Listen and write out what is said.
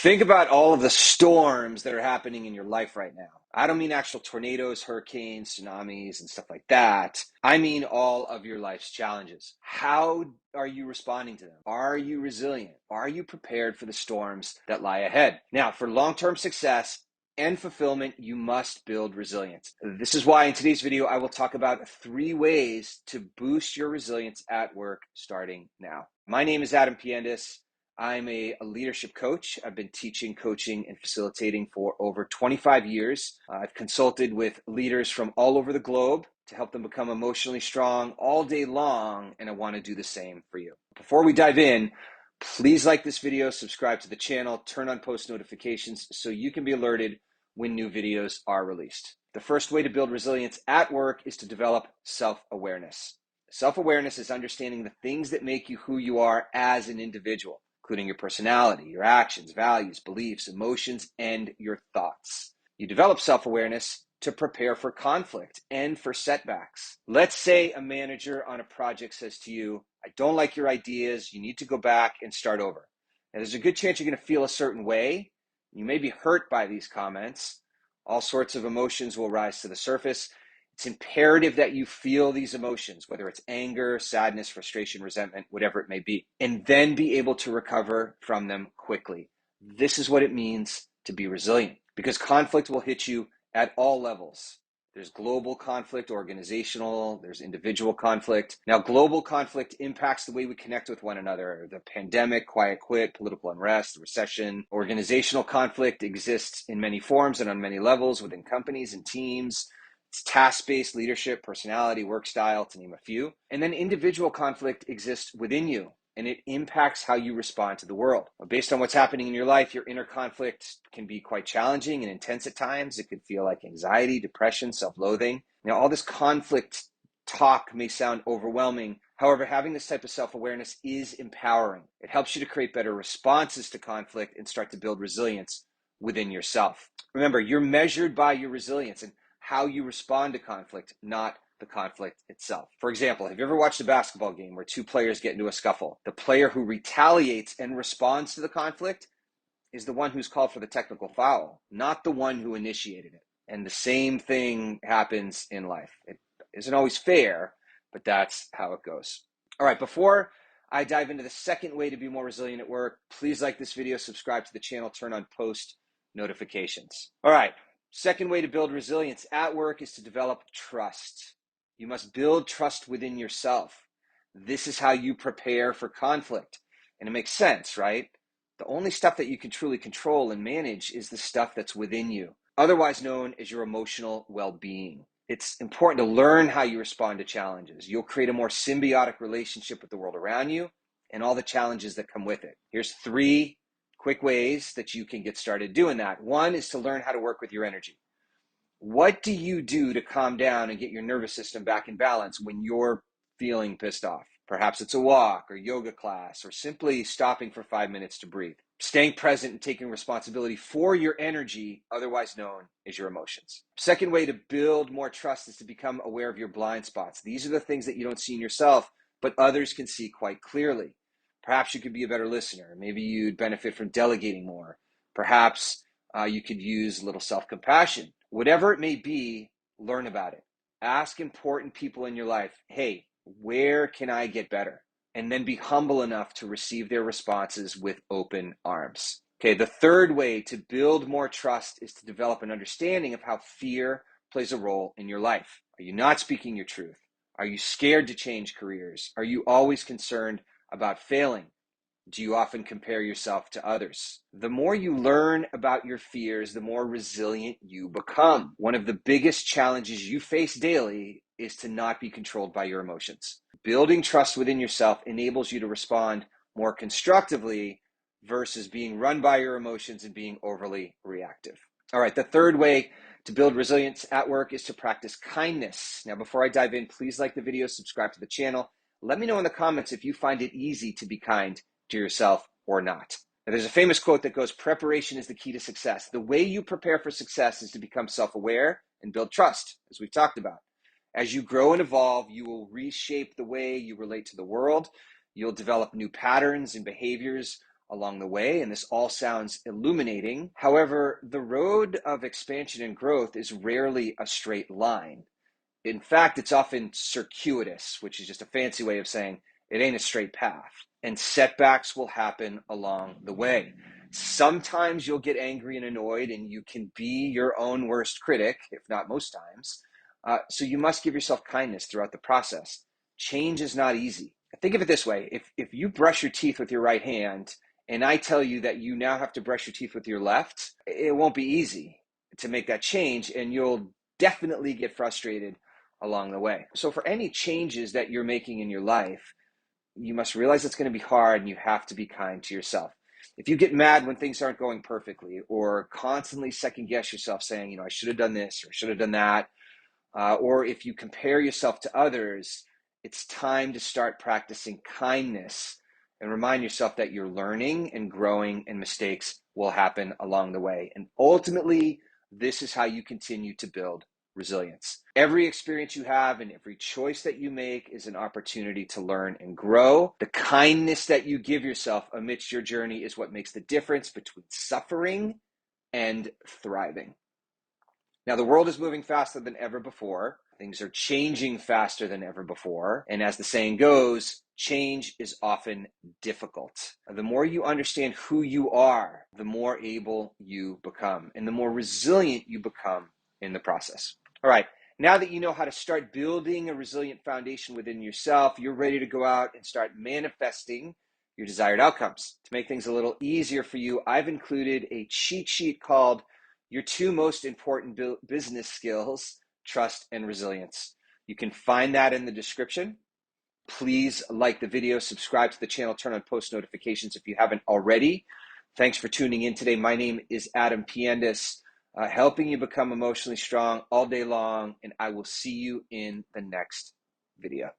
Think about all of the storms that are happening in your life right now. I don't mean actual tornadoes, hurricanes, tsunamis, and stuff like that. I mean all of your life's challenges. How are you responding to them? Are you resilient? Are you prepared for the storms that lie ahead? Now, for long-term success and fulfillment, you must build resilience. This is why in today's video, I will talk about 3 ways to boost your resilience at work starting now. My name is Adam Piendis. I'm a leadership coach. I've been teaching, coaching, and facilitating for over 25 years. I've consulted with leaders from all over the globe to help them become emotionally strong all day long, and I want to do the same for you. Before we dive in, please like this video, subscribe to the channel, turn on post notifications so you can be alerted when new videos are released. The first way to build resilience at work is to develop self-awareness. Self-awareness is understanding the things that make you who you are as an individual, including your personality, your actions, values, beliefs, emotions, and your thoughts. You develop self-awareness to prepare for conflict and for setbacks. Let's say a manager on a project says to you, I don't like your ideas, you need to go back and start over. Now, there's a good chance you're going to feel a certain way. You may be hurt by these comments. All sorts of emotions will rise to the surface. It's imperative that you feel these emotions, whether it's anger, sadness, frustration, resentment, whatever it may be, and then be able to recover from them quickly. This is what it means to be resilient, because conflict will hit you at all levels. There's global conflict, organizational, there's individual conflict. Now, global conflict impacts the way we connect with one another. The pandemic, quiet quit, political unrest, the recession. Organizational conflict exists in many forms and on many levels within companies and teams. It's task-based leadership, personality, work style, to name a few. And then individual conflict exists within you, and it impacts how you respond to the world. Based on what's happening in your life, your inner conflict can be quite challenging and intense at times. It could feel like anxiety, depression, self-loathing. Now, all this conflict talk may sound overwhelming. However, having this type of self-awareness is empowering. It helps you to create better responses to conflict and start to build resilience within yourself. Remember, you're measured by your resilience and how you respond to conflict, not the conflict itself. For example, have you ever watched a basketball game where 2 players get into a scuffle? The player who retaliates and responds to the conflict is the one who's called for the technical foul, not the one who initiated it. And the same thing happens in life. It isn't always fair, but that's how it goes. All right, before I dive into the second way to be more resilient at work, please like this video, subscribe to the channel, turn on post notifications. All right. Second way to build resilience at work is to develop trust. You must build trust within yourself. This is how you prepare for conflict. And it makes sense, right? The only stuff that you can truly control and manage is the stuff that's within you, otherwise known as your emotional well-being. It's important to learn how you respond to challenges. You'll create a more symbiotic relationship with the world around you and all the challenges that come with it. Here's 3 quick ways that you can get started doing that. One is to learn how to work with your energy. What do you do to calm down and get your nervous system back in balance when you're feeling pissed off? Perhaps it's a walk or yoga class or simply stopping for 5 minutes to breathe. Staying present and taking responsibility for your energy, otherwise known as your emotions. Second way to build more trust is to become aware of your blind spots. These are the things that you don't see in yourself, but others can see quite clearly. Perhaps you could be a better listener. Maybe you'd benefit from delegating more. Perhaps you could use a little self-compassion. Whatever it may be, learn about it. Ask important people in your life, hey, where can I get better? And then be humble enough to receive their responses with open arms. Okay, the third way to build more trust is to develop an understanding of how fear plays a role in your life. Are you not speaking your truth? Are you scared to change careers? Are you always concerned about failing? Do you often compare yourself to others? The more you learn about your fears, the more resilient you become. One of the biggest challenges you face daily is to not be controlled by your emotions. Building trust within yourself enables you to respond more constructively versus being run by your emotions and being overly reactive. All right, the third way to build resilience at work is to practice kindness. Now, before I dive in, please like the video, subscribe to the channel. Let me know in the comments if you find it easy to be kind to yourself or not. Now, there's a famous quote that goes, preparation is the key to success. The way you prepare for success is to become self-aware and build trust, as we've talked about. As you grow and evolve, you will reshape the way you relate to the world. You'll develop new patterns and behaviors along the way, and this all sounds illuminating. However, the road of expansion and growth is rarely a straight line. In fact, it's often circuitous, which is just a fancy way of saying it ain't a straight path. And setbacks will happen along the way. Sometimes you'll get angry and annoyed, and you can be your own worst critic, if not most times. So you must give yourself kindness throughout the process. Change is not easy. Think of it this way. If you brush your teeth with your right hand, and I tell you that you now have to brush your teeth with your left, it won't be easy to make that change, and you'll definitely get frustrated along the way. So for any changes that you're making in your life, you must realize it's going to be hard, and you have to be kind to yourself. If you get mad when things aren't going perfectly, or constantly second guess yourself saying, I should have done this or should have done that, or if you compare yourself to others, it's time to start practicing kindness and remind yourself that you're learning and growing, and mistakes will happen along the way. And ultimately, this is how you continue to build resilience. Every experience you have and every choice that you make is an opportunity to learn and grow. The kindness that you give yourself amidst your journey is what makes the difference between suffering and thriving. Now, the world is moving faster than ever before. Things are changing faster than ever before. And as the saying goes, change is often difficult. The more you understand who you are, the more able you become, and the more resilient you become in the process. All right, now that you know how to start building a resilient foundation within yourself, you're ready to go out and start manifesting your desired outcomes. To make things a little easier for you, I've included a cheat sheet called Your Two Most Important Business Skills, Trust and Resilience. You can find that in the description. Please like the video, subscribe to the channel, turn on post notifications if you haven't already. Thanks for tuning in today. My name is Adam Piendis, helping you become emotionally strong all day long, and I will see you in the next video.